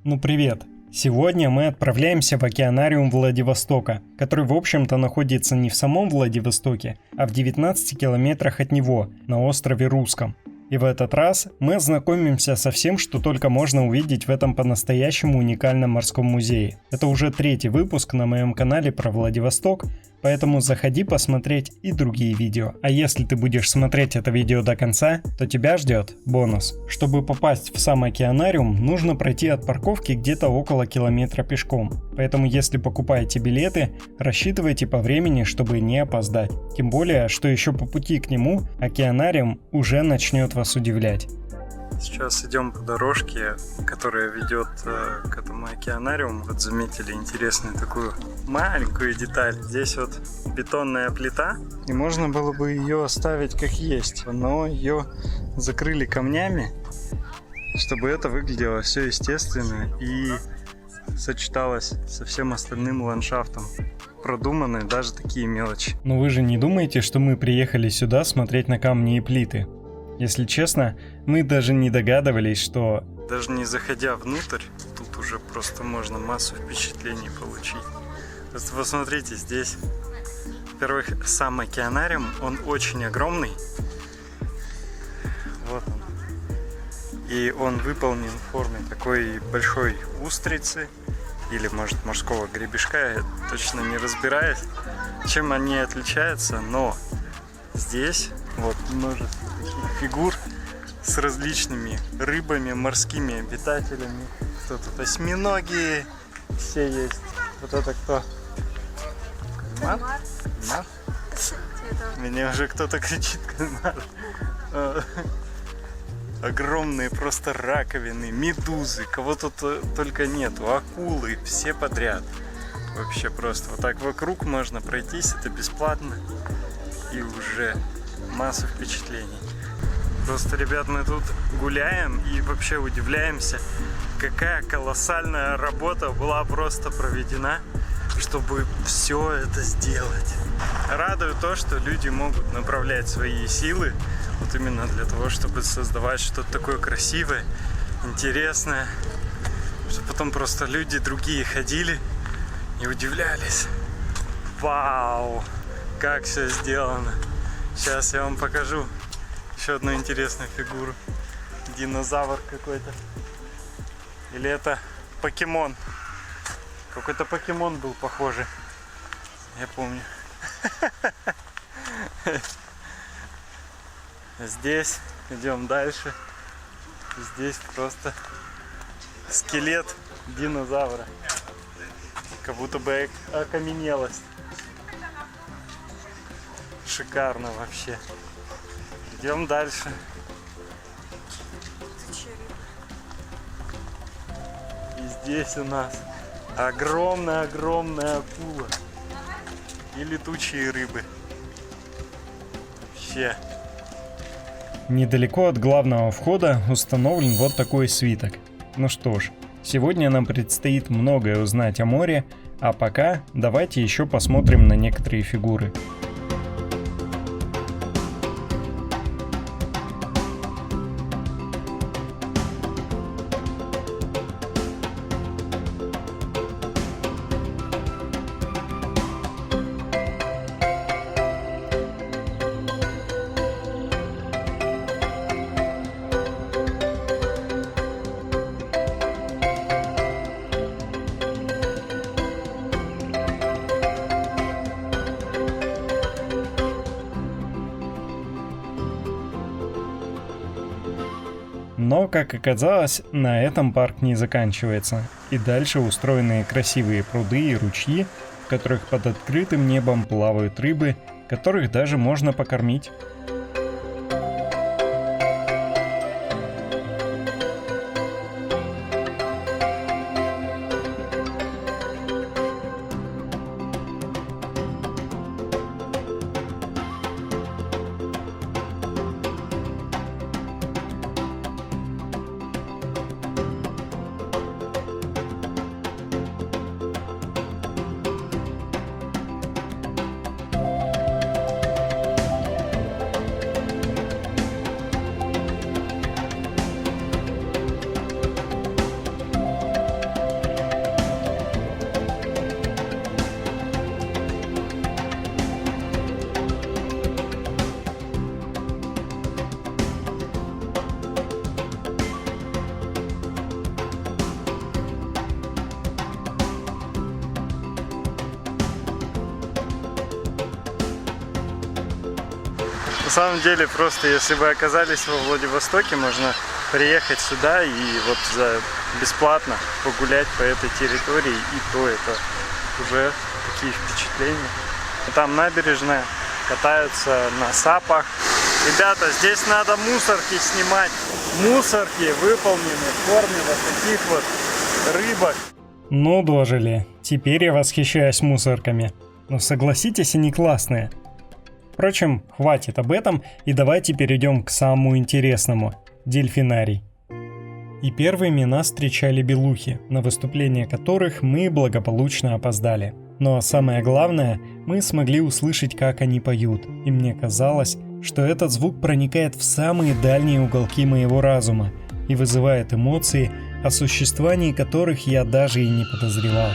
Ну привет! Сегодня мы отправляемся в океанариум Владивостока, который в общем-то находится не в самом Владивостоке, а в 19 километрах от него, на острове Русском. И в этот раз мы ознакомимся со всем, что только можно увидеть в этом по-настоящему уникальном морском музее. Это уже 3-й выпуск на моем канале про Владивосток, поэтому заходи посмотреть и другие видео. А если ты будешь смотреть это видео до конца, то тебя ждет бонус. Чтобы попасть в сам океанариум, нужно пройти от парковки где-то около километра пешком. Поэтому если покупаете билеты, рассчитывайте по времени, чтобы не опоздать. Тем более, что еще по пути к нему океанариум уже начнет вас удивлять. Сейчас идем по дорожке, которая ведет к этому океанариуму. Вот заметили интересную такую маленькую деталь. Здесь вот бетонная плита, и можно было бы ее оставить как есть, но ее закрыли камнями, чтобы это выглядело все естественно и сочеталось со всем остальным ландшафтом. Продуманы даже такие мелочи. Но вы же не думаете, что мы приехали сюда смотреть на камни и плиты? Если честно, мы даже не догадывались, что... Даже не заходя внутрь, тут уже просто можно массу впечатлений получить. Просто посмотрите, здесь, во-первых, сам океанариум, он очень огромный. Вот он. И он выполнен в форме такой большой устрицы, или, может, морского гребешка, я точно не разбираюсь, чем они отличаются, но здесь вот множество таких фигур с различными рыбами, морскими обитателями. Что тут осьминоги, все есть. Вот это кто? Кальмар? Кальмар? Меня уже кто-то кричит кальмар. Огромные просто раковины, медузы, кого тут только нету, акулы, все подряд. Вообще просто вот так вокруг можно пройтись, это бесплатно. И уже массу впечатлений. Просто, ребят, мы тут гуляем и вообще удивляемся, какая колоссальная работа была просто проведена, чтобы все это сделать. Радует то, что люди могут направлять свои силы вот именно для того, чтобы создавать что-то такое красивое, интересное, чтобы потом просто люди другие ходили и удивлялись. Вау, как все сделано! Сейчас я вам покажу еще одну интересную фигуру. Динозавр какой-то. Или это покемон. Какой-то покемон был похожий. Я помню. Здесь идем дальше. Здесь просто скелет динозавра. Как будто бы окаменелость. Шикарно вообще. Идем дальше. И здесь у нас огромная-огромная акула. И летучие рыбы. Вообще. Недалеко от главного входа установлен вот такой свиток. Ну что ж, сегодня нам предстоит многое узнать о море, а пока давайте еще посмотрим на некоторые фигуры. Но, как оказалось, на этом парк не заканчивается. И дальше устроены красивые пруды и ручьи, в которых под открытым небом плавают рыбы, которых даже можно покормить. На самом деле, просто если вы оказались во Владивостоке, можно приехать сюда и вот бесплатно погулять по этой территории, и то это уже такие впечатления. Там набережная, катаются на сапах. Ребята, здесь надо мусорки снимать. Мусорки выполнены в форме вот таких вот рыбок. Ну, дожили. Теперь я восхищаюсь мусорками. Но согласитесь, они классные. Впрочем, хватит об этом, и давайте перейдем к самому интересному – дельфинарий. И первыми нас встречали белухи, на выступление которых мы благополучно опоздали. Но самое главное, мы смогли услышать, как они поют, и мне казалось, что этот звук проникает в самые дальние уголки моего разума и вызывает эмоции, о существовании которых я даже и не подозревал.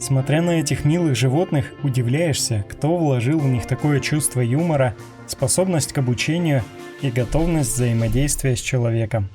Смотря на этих милых животных, удивляешься, кто вложил в них такое чувство юмора, способность к обучению и готовность взаимодействия с человеком.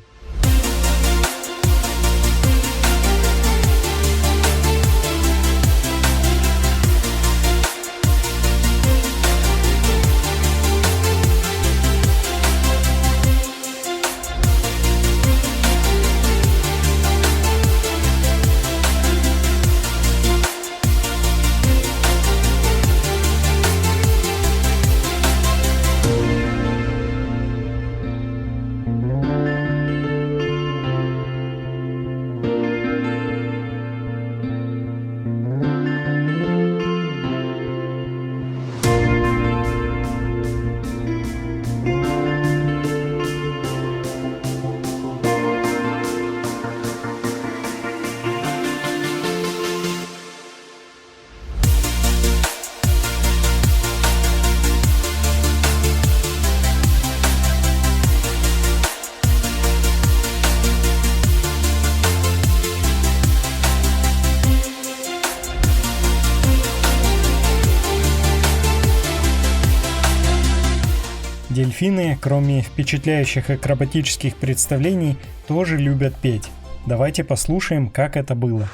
Дельфины, кроме впечатляющих акробатических представлений, тоже любят петь. Давайте послушаем, как это было.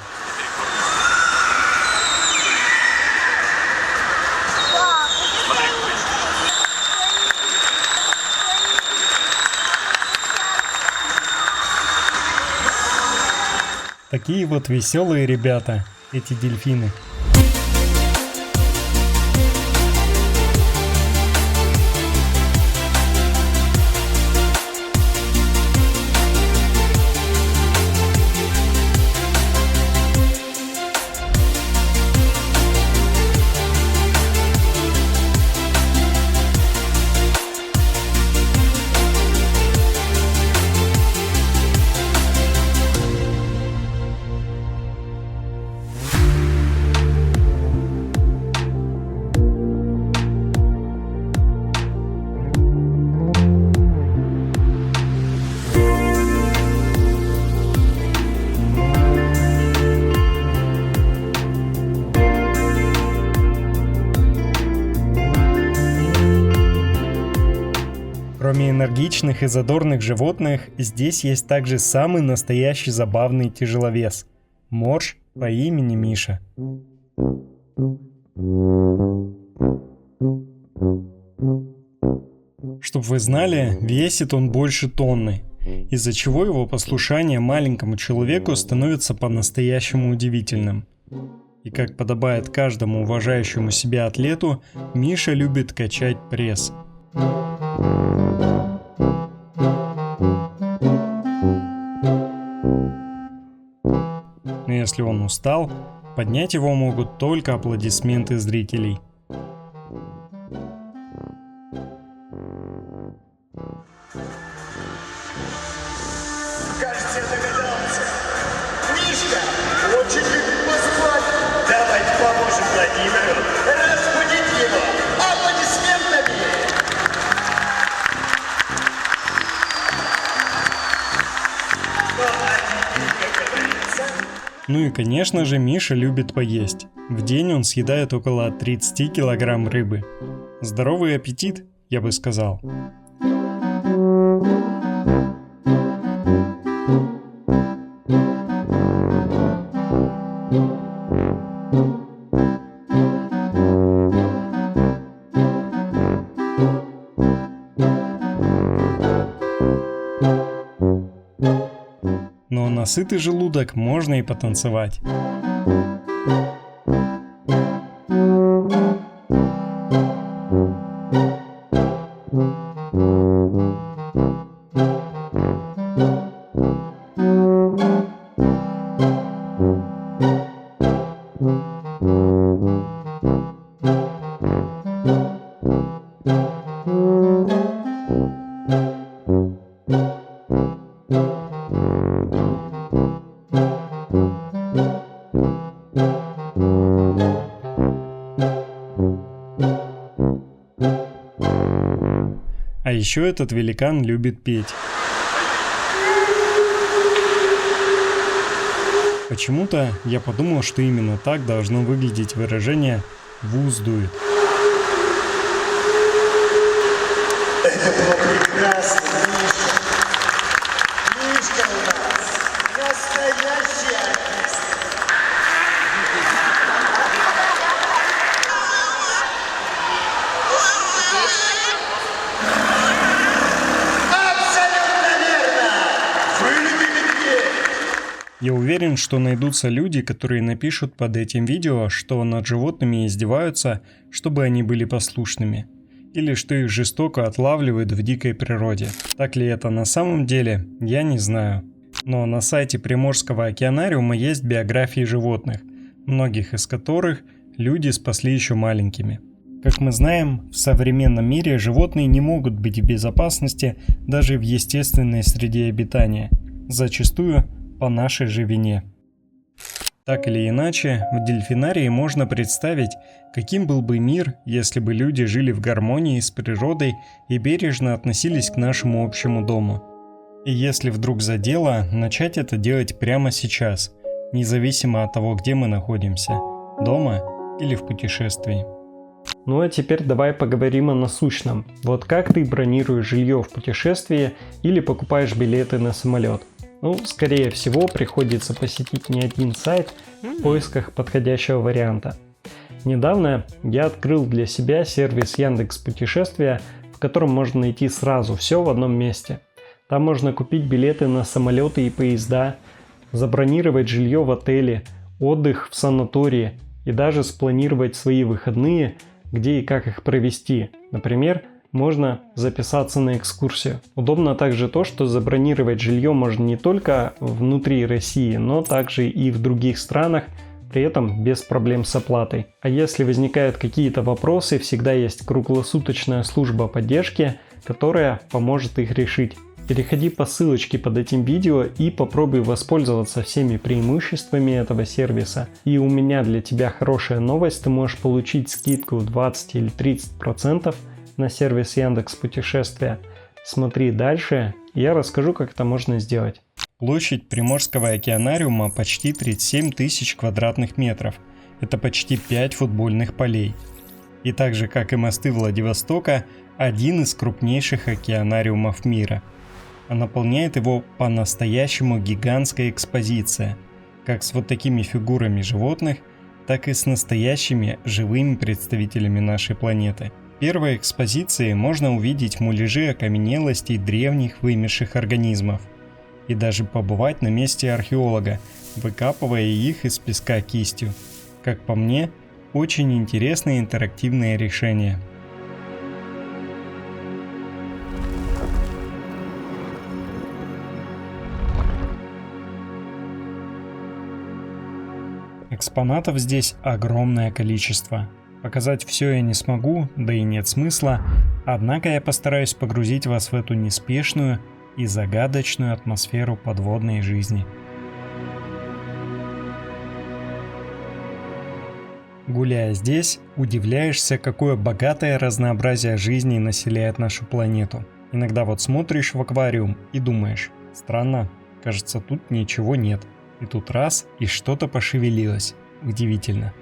Такие вот веселые ребята, эти дельфины. Кроме энергичных и задорных животных, здесь есть также самый настоящий забавный тяжеловес – морж по имени Миша. Чтоб вы знали, весит он больше тонны, из-за чего его послушание маленькому человеку становится по-настоящему удивительным. И как подобает каждому уважающему себя атлету, Миша любит качать пресс. Но если он устал, поднять его могут только аплодисменты зрителей. Кажется, я догадался. Мишка очень любит поспать. Давайте поможем Владимиру разбудить его аплодисментами. Ну и конечно же, Миша любит поесть. В день он съедает около 30 килограмм рыбы. Здоровый аппетит, я бы сказал. Но на сытый желудок можно и потанцевать. А еще этот великан любит петь. Почему-то я подумал, что именно так должно выглядеть выражение «вуз дует». Это было прекрасно, Миша. Мишка у нас настоящий артист. Абсолютно верно! Вы любите петь! Я уверен, что найдутся люди, которые напишут под этим видео, что над животными издеваются, чтобы они были послушными. Или что их жестоко отлавливают в дикой природе. Так ли это на самом деле, я не знаю. Но на сайте Приморского океанариума есть биографии животных, многих из которых люди спасли еще маленькими. Как мы знаем, в современном мире животные не могут быть в безопасности даже в естественной среде обитания, зачастую по нашей же вине. Так или иначе, в дельфинарии можно представить, каким был бы мир, если бы люди жили в гармонии с природой и бережно относились к нашему общему дому. И если вдруг задело, начать это делать прямо сейчас, независимо от того, где мы находимся, дома или в путешествии. Ну а теперь давай поговорим о насущном. Вот как ты бронируешь жилье в путешествии или покупаешь билеты на самолет? Ну, скорее всего, приходится посетить не один сайт в поисках подходящего варианта. Недавно я открыл для себя сервис Яндекс.Путешествия, в котором можно найти сразу все в одном месте. Там можно купить билеты на самолеты и поезда, забронировать жилье в отеле, отдых в санатории и даже спланировать свои выходные, где и как их провести. Например, можно записаться на экскурсию. Удобно также то, что забронировать жилье можно не только внутри России, но также и в других странах, при этом без проблем с оплатой. А если возникают какие-то вопросы, всегда есть круглосуточная служба поддержки, которая поможет их решить. Переходи по ссылочке под этим видео и попробуй воспользоваться всеми преимуществами этого сервиса. И у меня для тебя хорошая новость, ты можешь получить скидку в 20 или 30% на сервис Яндекс.Путешествия. Смотри дальше, и я расскажу, как это можно сделать. Площадь Приморского океанариума почти 37 тысяч квадратных метров. Это почти 5 футбольных полей. И так же, как и мосты Владивостока, один из крупнейших океанариумов мира. А наполняет его по-настоящему гигантская экспозиция, как с вот такими фигурами животных, так и с настоящими живыми представителями нашей планеты. В первой экспозиции можно увидеть муляжи окаменелостей древних вымерших организмов и даже побывать на месте археолога, выкапывая их из песка кистью. Как по мне, очень интересное интерактивное решение. Экспонатов здесь огромное количество. Показать все я не смогу, да и нет смысла, однако я постараюсь погрузить вас в эту неспешную и загадочную атмосферу подводной жизни. Гуляя здесь, удивляешься, какое богатое разнообразие жизни населяет нашу планету. Иногда вот смотришь в аквариум и думаешь: странно, кажется, тут ничего нет. И тут раз, и что-то пошевелилось. Удивительно.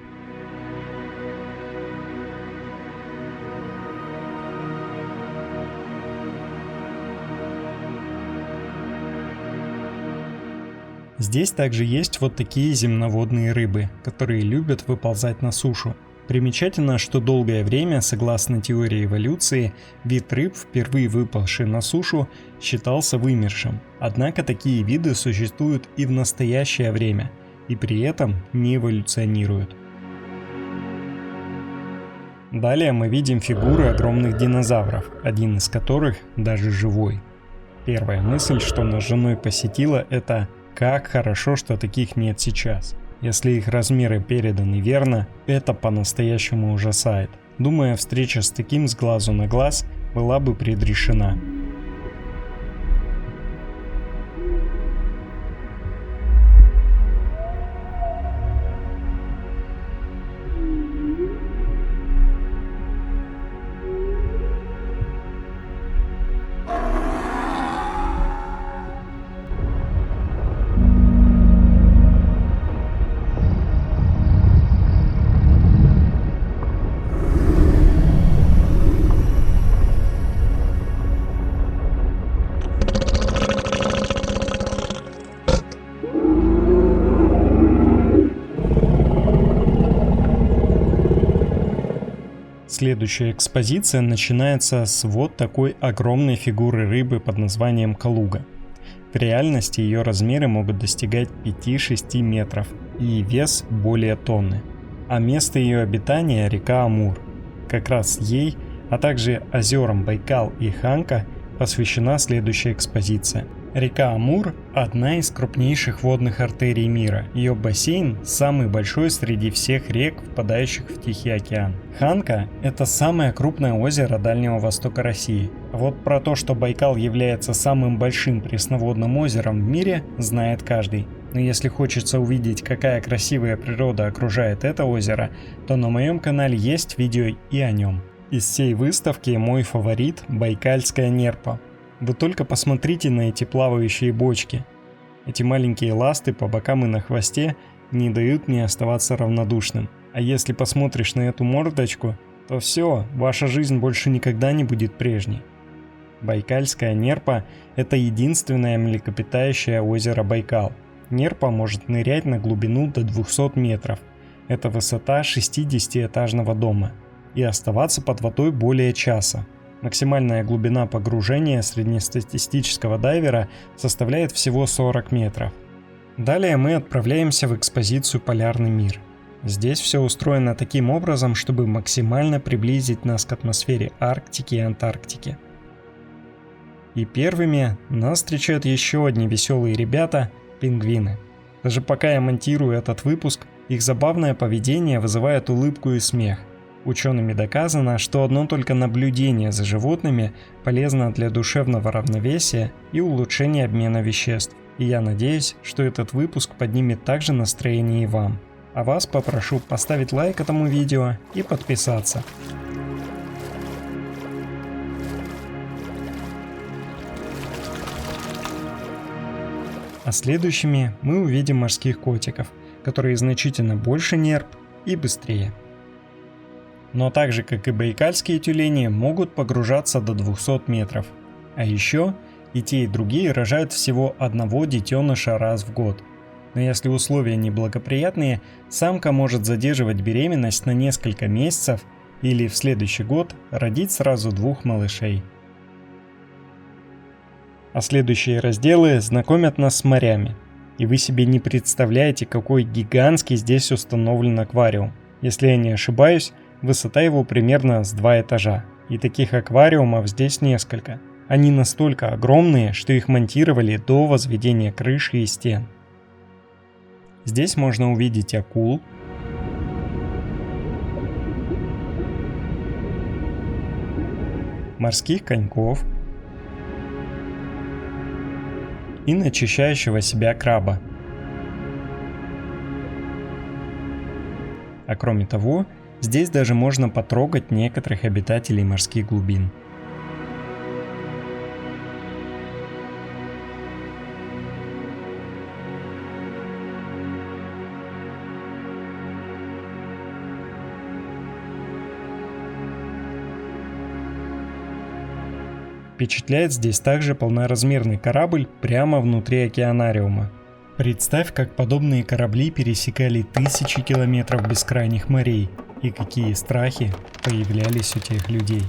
Здесь также есть вот такие земноводные рыбы, которые любят выползать на сушу. Примечательно, что долгое время, согласно теории эволюции, вид рыб, впервые выпавший на сушу, считался вымершим. Однако такие виды существуют и в настоящее время, и при этом не эволюционируют. Далее мы видим фигуры огромных динозавров, один из которых даже живой. Первая мысль, что нас с женой посетила, это: как хорошо, что таких нет сейчас. Если их размеры переданы верно, это по-настоящему ужасает. Думаю, встреча с таким с глазу на глаз была бы предрешена. Следующая экспозиция начинается с вот такой огромной фигуры рыбы под названием калуга. В реальности ее размеры могут достигать 5-6 метров и вес более тонны. А место ее обитания – река Амур. Как раз ей, а также озерам Байкал и Ханка посвящена следующая экспозиция. Река Амур – одна из крупнейших водных артерий мира. Ее бассейн самый большой среди всех рек, впадающих в Тихий океан. Ханка – это самое крупное озеро Дальнего Востока России. Вот про то, что Байкал является самым большим пресноводным озером в мире, знает каждый. Но если хочется увидеть, какая красивая природа окружает это озеро, то на моем канале есть видео и о нем. Из всей выставки мой фаворит – Байкальская нерпа. Вы только посмотрите на эти плавающие бочки. Эти маленькие ласты по бокам и на хвосте не дают мне оставаться равнодушным. А если посмотришь на эту мордочку, то все, ваша жизнь больше никогда не будет прежней. Байкальская нерпа – это единственное млекопитающее озеро Байкал. Нерпа может нырять на глубину до 200 метров. Это высота 60-этажного дома. И оставаться под водой более часа. Максимальная глубина погружения среднестатистического дайвера составляет всего 40 метров. Далее мы отправляемся в экспозицию «Полярный мир». Здесь все устроено таким образом, чтобы максимально приблизить нас к атмосфере Арктики и Антарктики. И первыми нас встречают еще одни веселые ребята – пингвины. Даже пока я монтирую этот выпуск, их забавное поведение вызывает улыбку и смех. Учеными доказано, что одно только наблюдение за животными полезно для душевного равновесия и улучшения обмена веществ. И я надеюсь, что этот выпуск поднимет также настроение и вам. А вас попрошу поставить лайк этому видео и подписаться. А следующими мы увидим морских котиков, которые значительно больше нерп и быстрее. но так же как и байкальские тюлени могут погружаться до 200 метров. А еще и те, и другие рожают всего одного детеныша раз в год. Но если условия неблагоприятные, самка может задерживать беременность на несколько месяцев или в следующий год родить сразу 2 малышей. А следующие разделы знакомят нас с морями. И вы себе не представляете, какой гигантский здесь установлен аквариум. Если я не ошибаюсь, высота его примерно с 2 этажа. И таких аквариумов здесь несколько. Они настолько огромные, что их монтировали до возведения крыши и стен. Здесь можно увидеть акул, морских коньков и начищающего себя краба. А кроме того, здесь даже можно потрогать некоторых обитателей морских глубин. Впечатляет здесь также полноразмерный корабль прямо внутри океанариума. Представь, как подобные корабли пересекали тысячи километров бескрайних морей, и какие страхи появлялись у тех людей.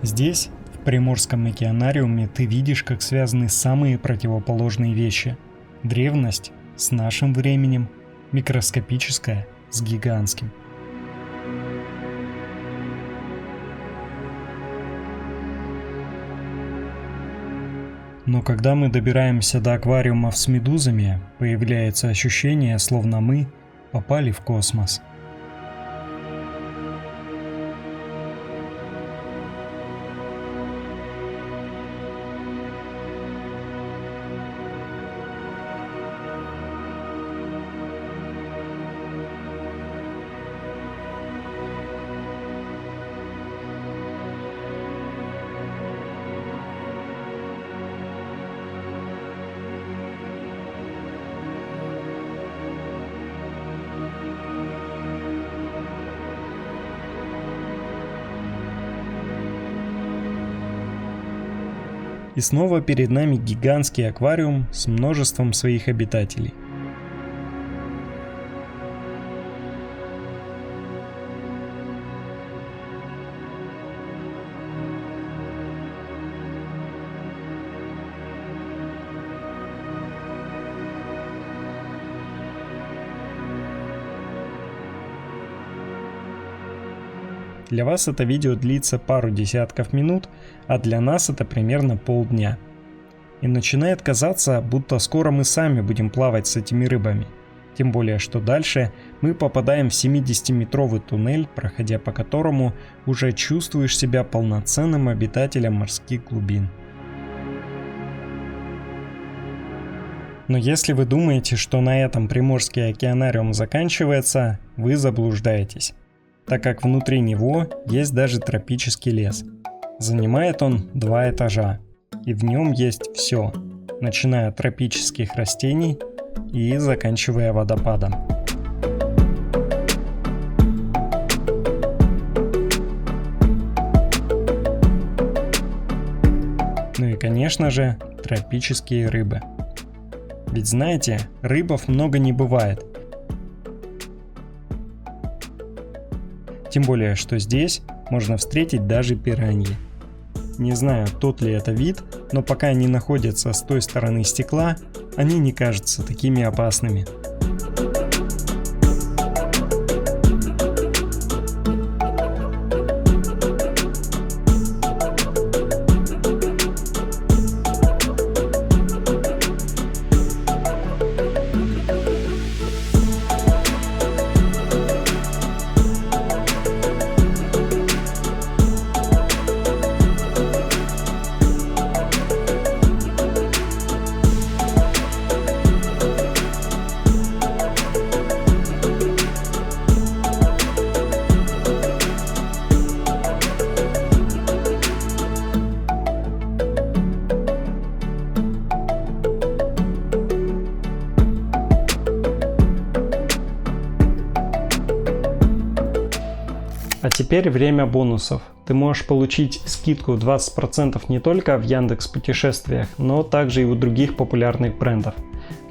Здесь, в Приморском океанариуме, ты видишь, как связаны самые противоположные вещи. Древность с нашим временем, микроскопическая с гигантским. Но когда мы добираемся до аквариумов с медузами, появляется ощущение, словно мы попали в космос. И снова перед нами гигантский аквариум с множеством своих обитателей. Для вас это видео длится пару десятков минут, а для нас это примерно полдня. И начинает казаться, будто скоро мы сами будем плавать с этими рыбами. Тем более, что дальше мы попадаем в 70-метровый туннель, проходя по которому уже чувствуешь себя полноценным обитателем морских глубин. Но если вы думаете, что на этом Приморский океанариум заканчивается, вы заблуждаетесь, так как внутри него есть даже тропический лес. Занимает он 2 этажа, и в нем есть все, начиная от тропических растений и заканчивая водопадом. Ну и конечно же, тропические рыбы. Ведь знаете, рыбов много не бывает. Тем более, что здесь можно встретить даже пираньи. Не знаю, тот ли это вид, но пока они находятся с той стороны стекла, они не кажутся такими опасными. А теперь время бонусов. Ты можешь получить скидку 20% не только в Яндекс.Путешествиях, но также и у других популярных брендов.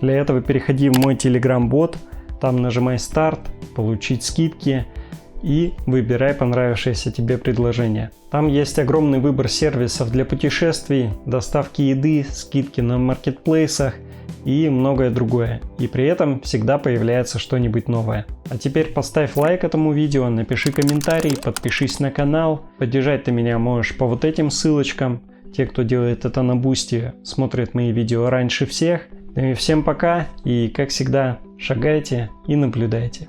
Для этого переходи в мой Telegram-бот, там нажимай старт, получить скидки и выбирай понравившееся тебе предложение. Там есть огромный выбор сервисов для путешествий, доставки еды, скидки на маркетплейсах и многое другое. И при этом всегда появляется что-нибудь новое. А теперь поставь лайк этому видео, напиши комментарий, подпишись на канал. Поддержать ты меня можешь по вот этим ссылочкам. Те, кто делает это на Бусти, смотрят мои видео раньше всех. Ну и всем пока и, как всегда, шагайте и наблюдайте.